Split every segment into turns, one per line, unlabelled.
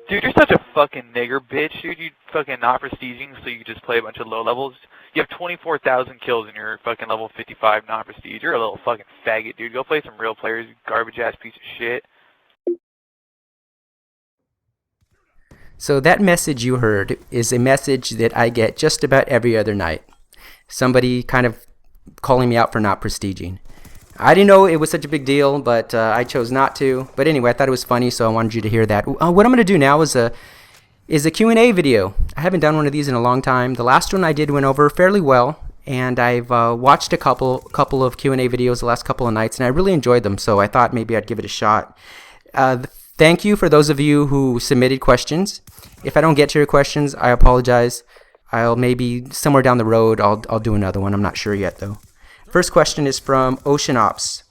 Dude, you're such a fucking nigger bitch, dude. You fucking not prestiging, so you just play a bunch of low levels. You have 24,000 kills in your fucking level 55 non-prestige. You're a little fucking faggot, dude. Go play some real players, you garbage-ass piece of shit.
So that message you heard is a message that I get just about every other night. Somebody kind of calling me out for not prestiging. I didn't know it was such a big deal, but I chose not to. But anyway, I thought it was funny, so I wanted you to hear that. What I'm going to do now is a Q&A video. I haven't done one of these in a long time. The last one I did went over fairly well, and I've watched a couple of Q&A videos the last couple of nights, and I really enjoyed them, so I thought maybe I'd give it a shot. Thank you for those of you who submitted questions. If I don't get to your questions, I apologize. I'll maybe somewhere down the road, I'll do another one. I'm not sure yet, though. First question is from Ocean Ops.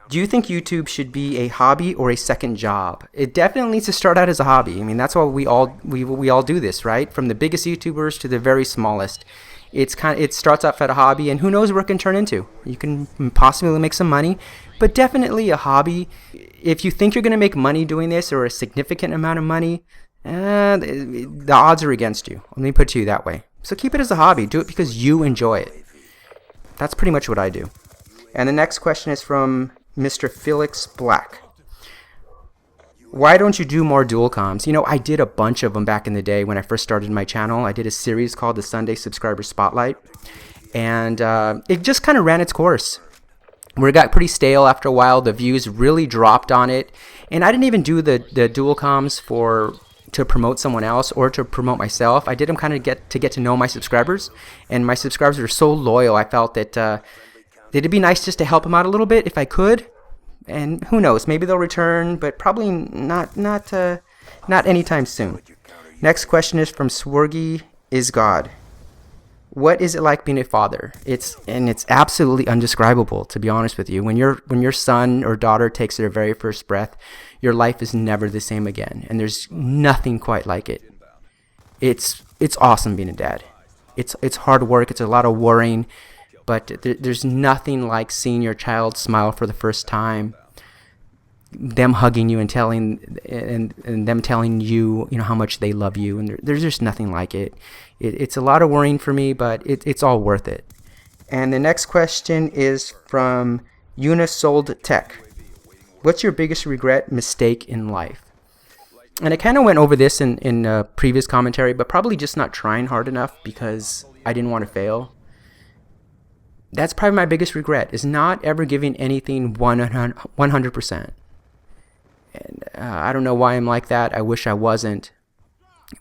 Do you think YouTube should be a hobby or a second job? It definitely needs to start out as a hobby. I mean, that's why we all do this, right? From the biggest YouTubers to the very smallest. It starts off at a hobby, and who knows where it can turn into. You can possibly make some money, but definitely a hobby. If you think you're going to make money doing this, or a significant amount of money, the odds are against you. Let me put it to you that way. So keep it as a hobby. Do it because you enjoy it. That's pretty much what I do. And the next question is from Mr. Felix Black. Why don't you do more dual comms? You know, I did a bunch of them back in the day when I first started my channel. I did a series called the Sunday Subscriber Spotlight. And it just kind of ran its course. Where it got pretty stale after a while. The views really dropped on it. And I didn't even do the dual comms to promote someone else or to promote myself. I did them kind of to get to know my subscribers, and my subscribers are so loyal. I felt that it'd be nice just to help them out a little bit if I could, and who knows, maybe they'll return, but probably not anytime soon. Next question is from Swergy is God. What is it like being a father? It's absolutely undescribable, to be honest with you. When your son or daughter takes their very first breath, your life is never the same again, and there's nothing quite like it. It's awesome being a dad. It's hard work. It's a lot of worrying, but there's nothing like seeing your child smile for the first time, them hugging you and them telling you how much they love you, and there's just nothing like it. It's a lot of worrying for me, but it's all worth it. And the next question is from Unisold Tech. What's your biggest regret, mistake in life? And I kind of went over this in a previous commentary, but probably just not trying hard enough because I didn't want to fail. That's probably my biggest regret, is not ever giving anything 100%. And I don't know why I'm like that. I wish I wasn't.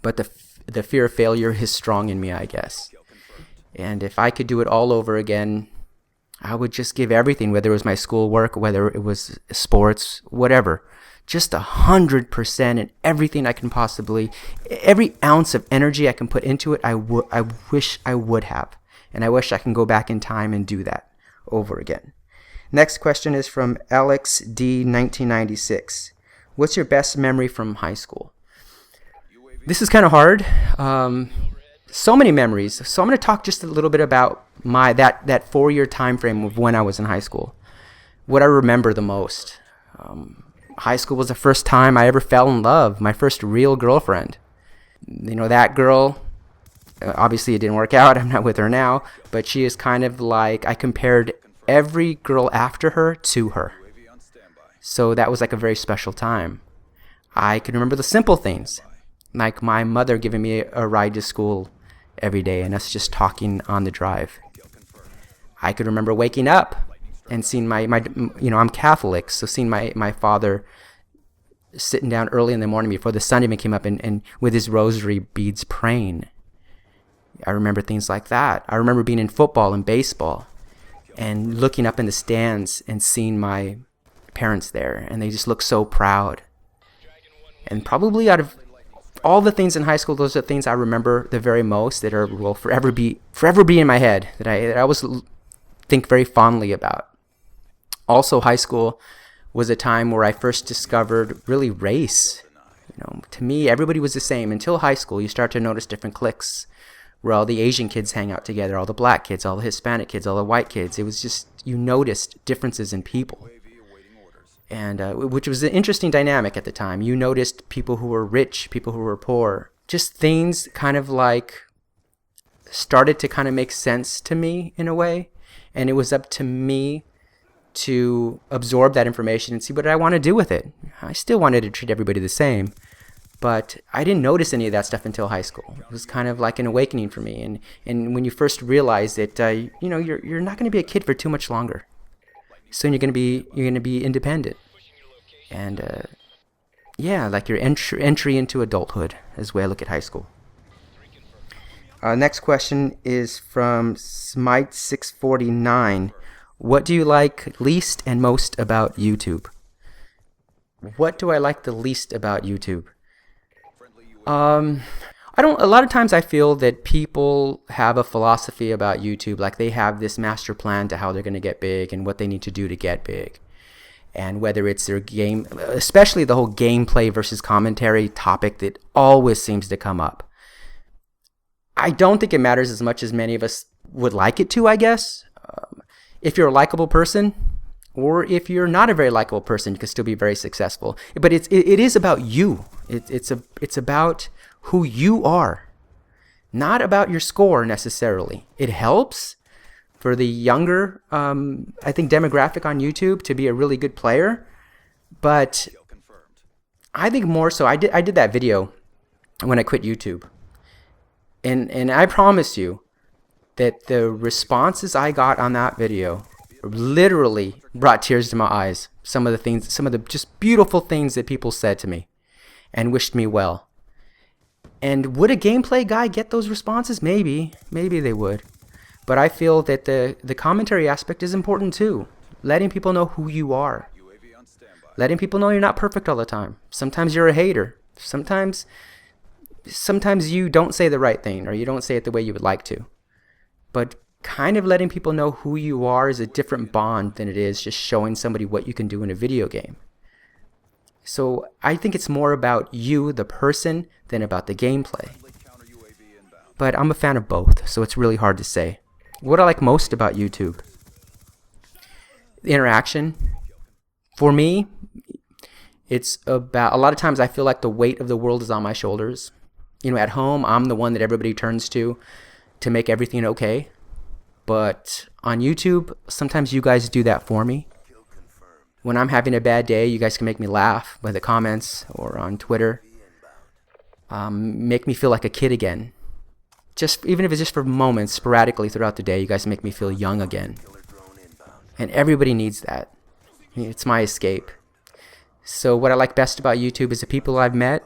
But the fear of failure is strong in me, I guess. And if I could do it all over again, I would just give everything, whether it was my schoolwork, whether it was sports, whatever. Just 100% in everything I can possibly, every ounce of energy I can put into it, I wish I would have. And I wish I can go back in time and do that over again. Next question is from Alex D 1996. What's your best memory from high school? This is kind of hard. So many memories. So I'm going to talk just a little bit about that 4-year time frame of when I was in high school. What I remember the most. High school was the first time I ever fell in love. My first real girlfriend. That girl, obviously it didn't work out. I'm not with her now. But she is kind of like, I compared every girl after her to her. So that was like a very special time. I can remember the simple things. Like my mother giving me a ride to school every day and us just talking on the drive. I could remember waking up and seeing I'm Catholic, so seeing my father sitting down early in the morning before the sun even came up and with his rosary beads praying. I remember things like that. I remember being in football and baseball and looking up in the stands and seeing my parents there, and they just looked so proud. And probably out of all the things in high school, those are the things I remember the very most, that will forever be in my head, that I always think very fondly about. Also, high school was a time where I first discovered really race. To me, everybody was the same until high school. You start to notice different cliques where all the Asian kids hang out together, all the black kids, all the Hispanic kids, all the white kids. It was just, you noticed differences in people. and which was an interesting dynamic at the time. You noticed people who were rich, people who were poor, just things kind of like started to kind of make sense to me in a way, and it was up to me to absorb that information and see what I want to do with it. I still wanted to treat everybody the same, but I didn't notice any of that stuff until high school. It was kind of like an awakening for me, and when you first realize that you're not going to be a kid for too much longer. Soon you're going to be independent, and like your entry into adulthood is the way I look at high school. Next question is from Smite649. What do you like least and most about YouTube? What do I like the least about YouTube? A lot of times I feel that people have a philosophy about YouTube, like they have this master plan to how they're going to get big and what they need to do to get big. And whether it's their game, especially the whole gameplay versus commentary topic that always seems to come up. I don't think it matters as much as many of us would like it to, I guess. If you're a likable person, or if you're not a very likable person, you can still be very successful. But it is about you. It's about who you are, not about your score necessarily. It helps for the younger, I think, demographic on YouTube to be a really good player, but I think more so. I did that video when I quit YouTube, and I promise you that the responses I got on that video literally brought tears to my eyes. Some of the just beautiful things that people said to me and wished me well. And would a gameplay guy get those responses? Maybe they would. But I feel that the commentary aspect is important too. Letting people know who you are. Letting people know you're not perfect all the time. Sometimes you're a hater. Sometimes you don't say the right thing, or you don't say it the way you would like to. But kind of letting people know who you are is a different bond than it is just showing somebody what you can do in a video game. So I think it's more about you, the person, than about the gameplay. But I'm a fan of both, so it's really hard to say. What I like most about YouTube? The interaction. For me, it's about, a lot of times I feel like the weight of the world is on my shoulders. At home, I'm the one that everybody turns to make everything okay. But on YouTube, sometimes you guys do that for me. When I'm having a bad day, you guys can make me laugh by the comments or on Twitter. Make me feel like a kid again. Even if it's just for moments, sporadically throughout the day, you guys make me feel young again. And everybody needs that. It's my escape. So what I like best about YouTube is the people I've met,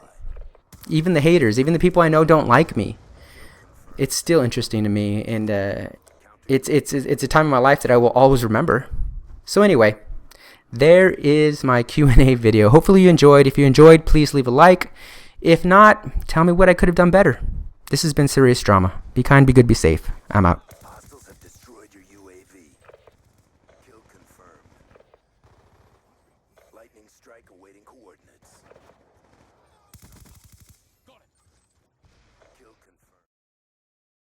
even the haters, even the people I know don't like me. It's still interesting to me, and it's a time in my life that I will always remember. So anyway, there is my Q&A video. Hopefully you enjoyed. If you enjoyed, please leave a like. If not, tell me what I could have done better. This has been Serious Drama. Be kind, be good, be safe. I'm out.
Hostiles have destroyed your UAV. Kill confirmed. Lightning strike awaiting coordinates.